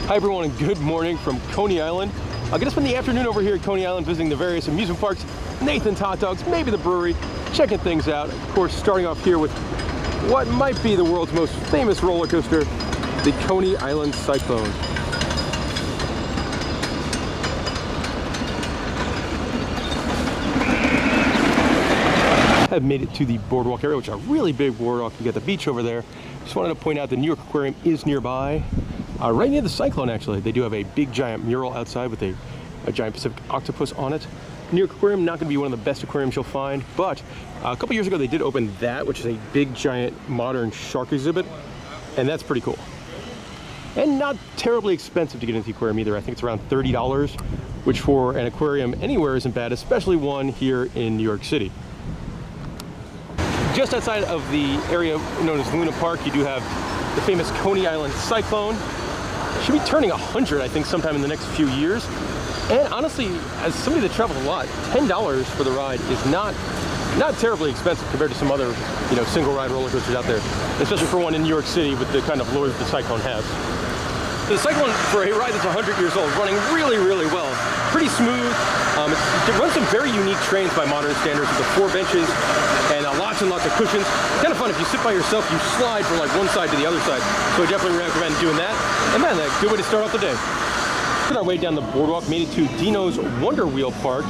Hi everyone and good morning from Coney Island. I'm gonna spend the afternoon over here at Coney Island visiting the various amusement parks, Nathan's Hot Dogs, maybe the brewery, checking things out. Of course, starting off here with what might be the world's most famous roller coaster, the Coney Island Cyclone. I've made it to the boardwalk area, which is a really big boardwalk. You got the beach over there. Just wanted to point out the New York Aquarium is nearby. Right near the Cyclone, actually. They do have a big giant mural outside with a giant Pacific octopus on it. New York Aquarium, not gonna be one of the best aquariums you'll find, but a couple years ago they did open that, which is a big giant modern shark exhibit, and that's pretty cool. And not terribly expensive to get into the aquarium either. I think it's around $30, which for an aquarium anywhere isn't bad, especially one here in New York City. Just outside of the area known as Luna Park, you do have the famous Coney Island Cyclone. Should be turning 100, I think, sometime in the next few years. And honestly, as somebody that travels a lot, $10 for the ride is not terribly expensive compared to some other, single ride roller coasters out there, especially for one in New York City with the kind of lure that the Cyclone has. The Cyclone, for a ride that's 100 years old, running really, really well. Pretty smooth. It runs some very unique trains by modern standards with the 4 benches and lots and lots of cushions. Kind of fun. If you sit by yourself, you slide from like one side to the other side. So I definitely recommend doing that. And man, a good way to start off the day. On our way down the boardwalk, made it to Dino's Wonder Wheel Park.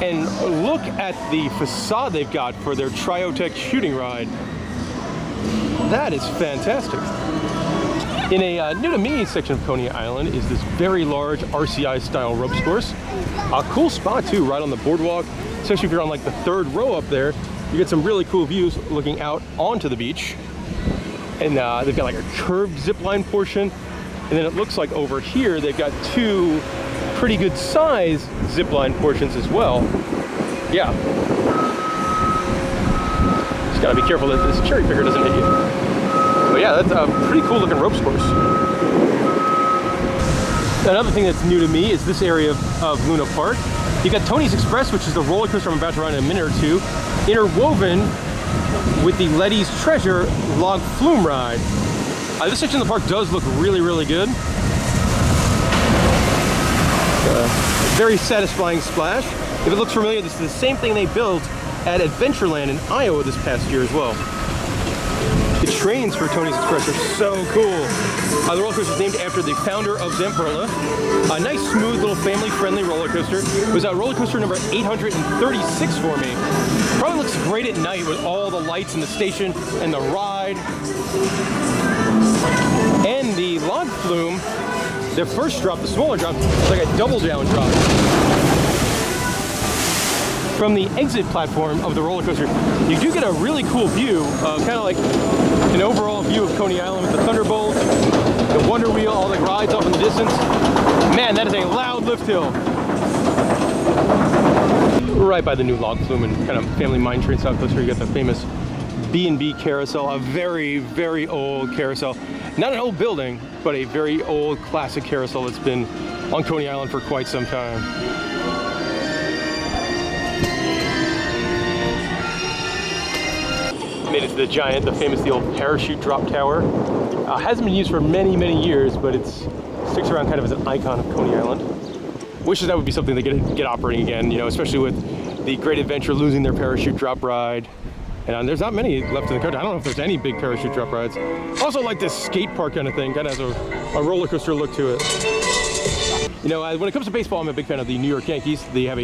And look at the facade they've got for their Triotech shooting ride. That is fantastic. In a new to me section of Coney Island is this very large RCI style ropes course. A cool spot too, right on the boardwalk, especially if you're on like the 3rd row up there. You get some really cool views looking out onto the beach. And they've got like a curved zip line portion. And then it looks like over here, they've got 2 pretty good size zip line portions as well. Yeah. Just gotta be careful that this cherry picker doesn't hit you. But yeah, that's a pretty cool looking ropes course. Another thing that's new to me is this area of Luna Park. You got Tony's Express, which is the roller coaster I'm about to ride in a minute or two, interwoven with the Letty's Treasure log flume ride. This section of the park does look really, really good. Very satisfying splash. If it looks familiar, this is the same thing they built at Adventureland in Iowa this past year as well. The trains for Tony's Express are so cool. The roller coaster is named after the founder of Zamperla. A nice, smooth, little family-friendly roller coaster. It was roller coaster number 836 for me. Probably looks great at night with all the lights in the station and the ride. And the log flume, the first drop, the smaller drop, is like a double down drop. From the exit platform of the roller coaster, you do get a really cool view, kind of like an overall view of Coney Island with the Thunderbolt, the Wonder Wheel, all the rides off in the distance. Man, that is a loud lift hill. Right by the new log flume and kind of family mine train style coaster, you got the famous B&B carousel, a very, very old carousel. Not an old building, but a very old classic carousel that's been on Coney Island for quite some time. Made it to the old parachute drop tower. Hasn't been used for many, many years, but it sticks around kind of as an icon of Coney Island. Wishes that would be something they get operating again, especially with the Great Adventure losing their parachute drop ride. And there's not many left in the country. I don't know if there's any big parachute drop rides. Also like this skate park kind of thing, kind of has a roller coaster look to it. When it comes to baseball, I'm a big fan of the New York Yankees. They have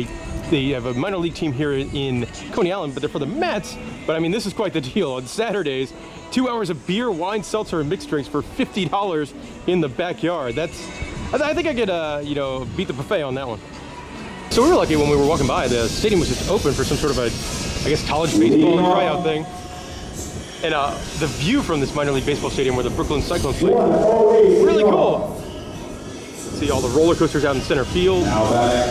a minor league team here in Coney Island, but they're for the Mets. But I mean, this is quite the deal. On Saturdays, 2 hours of beer, wine, seltzer, and mixed drinks for $50 in the backyard. I think I could, beat the buffet on that one. So we were lucky when we were walking by. The stadium was just open for some sort of college baseball tryout thing. And the view from this minor league baseball stadium where the Brooklyn Cyclones play, really cool. See all the roller coasters out in center field. Now back,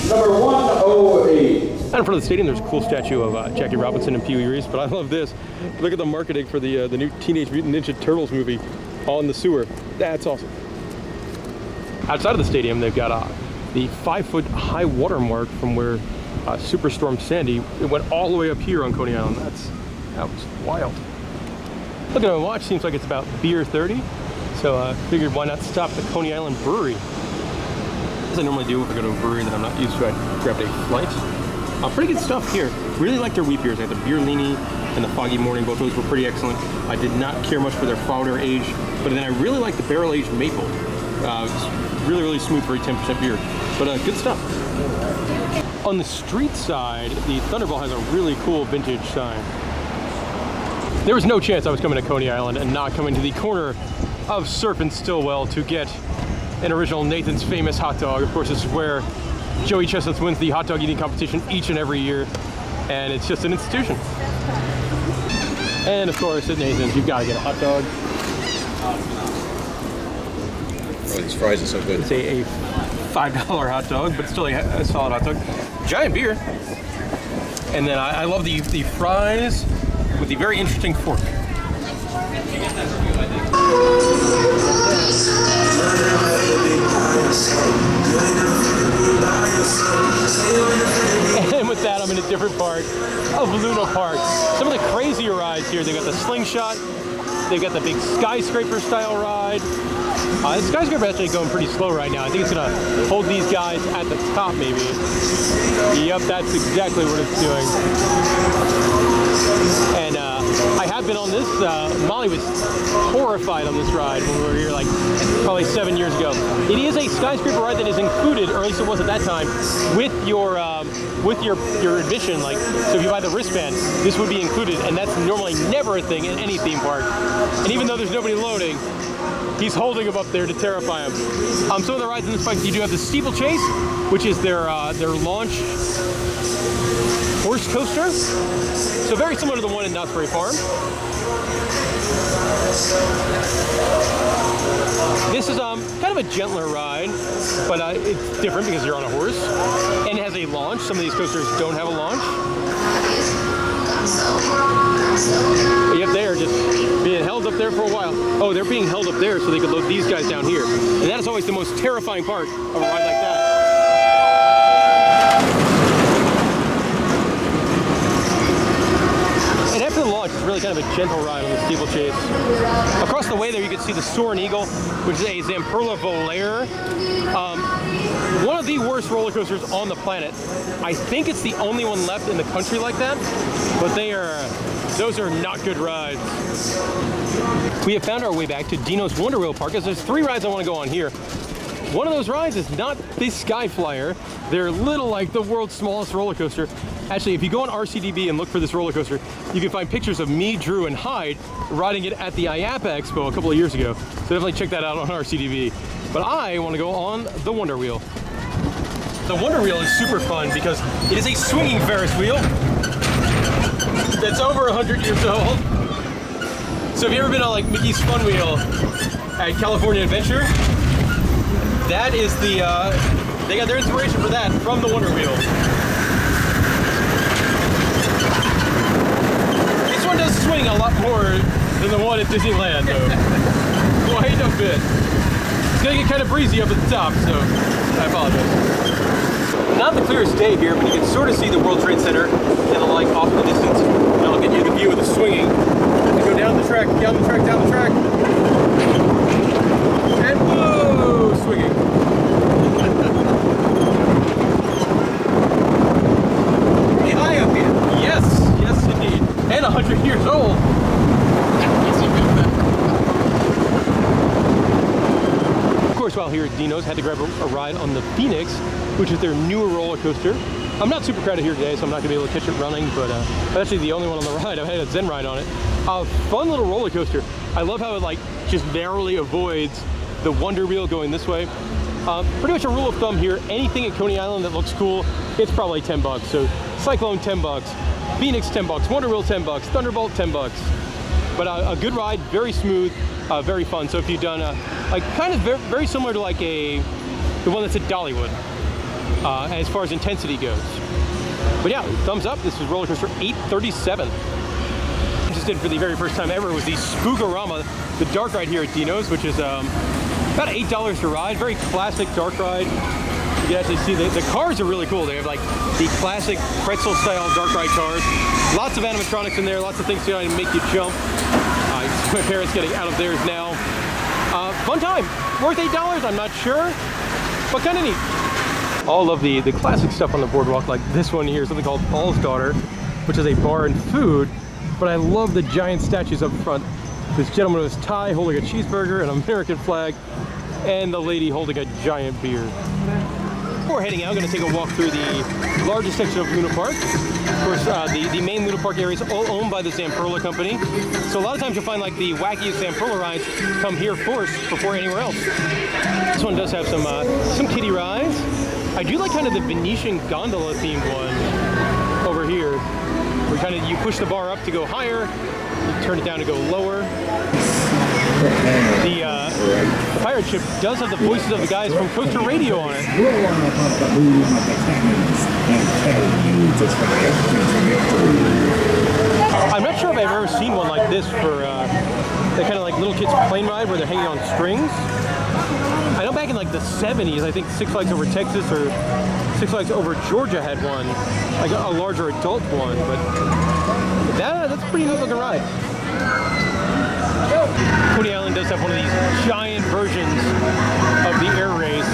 number 108. Out in front of the stadium, there's a cool statue of Jackie Robinson and Pee Wee Reese, but I love this. Look at the marketing for the new Teenage Mutant Ninja Turtles movie on the sewer. That's awesome. Outside of the stadium, they've got the 5-foot high water mark from where Superstorm Sandy, it went all the way up here on Coney Island. That was wild. Looking at my watch, seems like it's about beer 30. So figured why not stop at the Coney Island Brewery. As I normally do if I go to a brewery that I'm not used to, I grabbed a flight. Pretty good stuff here. Really like their wheat beers. I had the Beerlini and the Foggy Morning. Both those were pretty excellent. I did not care much for their founder age, but then I really like the barrel aged maple. It's really, really smooth, very 10% beer. But good stuff. On the street side, the Thunderbolt has a really cool vintage sign. There was no chance I was coming to Coney Island and not coming to the corner of Surf and Stillwell to get an original Nathan's Famous hot dog. Of course, this is where Joey Chestnuts wins the hot dog eating competition each and every year, and it's just an institution. And of course, at Nathan's, you've got to get a hot dog. Oh, these fries are so good. It's a $5 hot dog, but it's still a solid hot dog. Giant beer. And then I love the fries with the very interesting fork. And with that, I'm in a different part of Luna Park. Some of the crazier rides here. They've got the slingshot. They've got the big skyscraper style ride. The skyscraper is actually going pretty slow right now. I think it's going to hold these guys at the top, maybe. Yep, that's exactly what it's doing. And I have been on this. Molly was horrified on this ride when we were here, like probably 7 years ago. It is a skyscraper ride that is included, or at least it was at that time, with your admission. Like, so if you buy the wristband, this would be included, and that's normally never a thing in any theme park. And even though there's nobody loading, he's holding him up there to terrify him. Some of the rides in this park, you do have the steeplechase, which is their launch horse coaster. So very similar to the one in Knott's Berry Farm. This is kind of a gentler ride, but it's different because you're on a horse. And it has a launch. Some of these coasters don't have a launch. But yep, they are just being held up there for a while. Oh, they're being held up there so they could load these guys down here. And that is always the most terrifying part of a ride like that. And after the launch, it's really kind of a gentle ride on the steeplechase. Across the way there, you can see the Soaring Eagle, which is a Zamperla Volaire. One of the worst roller coasters on the planet. I think it's the only one left in the country like that, but those are not good rides. We have found our way back to Dino's Wonder Wheel Park, as there's 3 rides I want to go on here. One of those rides is not the Sky Flyer. They're little, like the world's smallest roller coaster. Actually, if you go on RCDB and look for this roller coaster, you can find pictures of me, Drew, and Hyde riding it at the IAPA Expo a couple of years ago. So definitely check that out on RCDB. But I want to go on the Wonder Wheel. The Wonder Wheel is super fun because it is a swinging Ferris wheel that's over 100 years old. So have you ever been on like Mickey's Fun Wheel at California Adventure? That is the, they got their inspiration for that from the Wonder Wheel. This one does swing a lot more than the one at Disneyland though. Quite a bit. It's gonna get kind of breezy up at the top, so I apologize. Not the clearest day here, but you can sort of see the World Trade Center and the like off in the distance. And I'll get you the view of the swinging. You go down the track, down the track, down the track. And whoa, swinging. Pretty high up here. Yes, yes indeed. And 100 years old. While here at Dino's, had to grab a ride on the Phoenix, which is their newer roller coaster. I'm not super crowded here today, so I'm not going to be able to catch it running, but I'm actually the only one on the ride. I've had a Zen ride on it. Fun little roller coaster. I love how it like just narrowly avoids the Wonder Wheel going this way. Pretty much a rule of thumb here, anything at Coney Island that looks cool, it's probably 10 bucks. So Cyclone, 10 bucks, Phoenix, 10 bucks, Wonder Wheel, 10 bucks, Thunderbolt, 10 bucks. But a good ride, very smooth, very fun. So if you've done like kind of very similar to like the one that's at Dollywood, as far as intensity goes. But yeah, thumbs up. This is roller coaster 837. Interested for the very first time ever was the spook-a-rama, the dark ride here at Dino's, which is about $8 to ride. Very classic dark ride. You can actually see the cars are really cool. They have like the classic pretzel style dark ride cars. Lots of animatronics in there, lots of things to make you jump. My parents getting out of theirs now. Fun time. Worth $8, I'm not sure, but kind of neat. All of the classic stuff on the boardwalk, like this one here, something called Paul's Daughter, which is a bar and food, but I love the giant statues up front. This gentleman with his tie holding a cheeseburger, an American flag, and the lady holding a giant beer. Before heading out, I'm going to take a walk through the largest section of Luna Park. Of course, the main Luna Park area is all owned by the Zamperla company. So a lot of times you'll find like the wackiest Zamperla rides come here first before anywhere else. This one does have some kiddie rides. I do like kind of the Venetian gondola themed one over here, where you push the bar up to go higher, you turn it down to go lower. The pirate ship does have the voices of the guys from Coaster Radio on it. I'm not sure if I've ever seen one like this for that kind of like little kids plane ride where they're hanging on strings. I know back in like the 70s, I think Six Flags Over Texas or Six Flags Over Georgia had one, like a larger adult one, but that's a pretty neat looking ride. Coney Island does have one of these giant versions of the air race,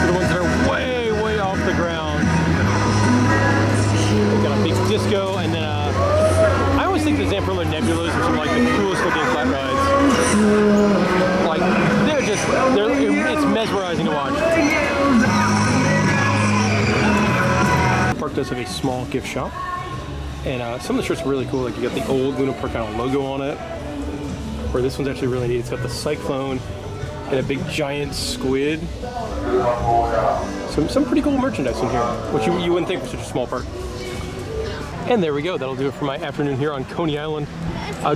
the ones that are way, way off the ground. They've got a big disco, and then I always think the Zamperla Nebulas are some like the coolest looking flat rides. Like it's mesmerizing to watch. The park does have a small gift shop, and some of the shirts are really cool. Like you got the old Luna Park kind of logo on it. Where this one's actually really neat. It's got the cyclone and a big giant squid. Some pretty cool merchandise in here, which you wouldn't think for such a small park. And there we go. That'll do it for my afternoon here on Coney Island.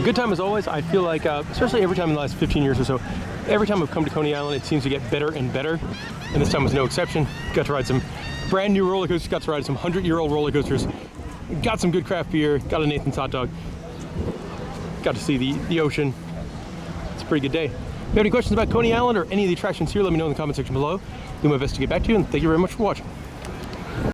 Good time as always. I feel like, especially every time in the last 15 years or so, every time I've come to Coney Island, it seems to get better and better. And this time was no exception. Got to ride some brand new roller coasters. Got to ride some 100-year-old roller coasters. Got some good craft beer. Got a Nathan's hot dog. Got to see the ocean. It's a pretty good day. If you have any questions about Coney Island or any of the attractions here, let me know in the comment section below. Do my best to get back to you, and thank you very much for watching.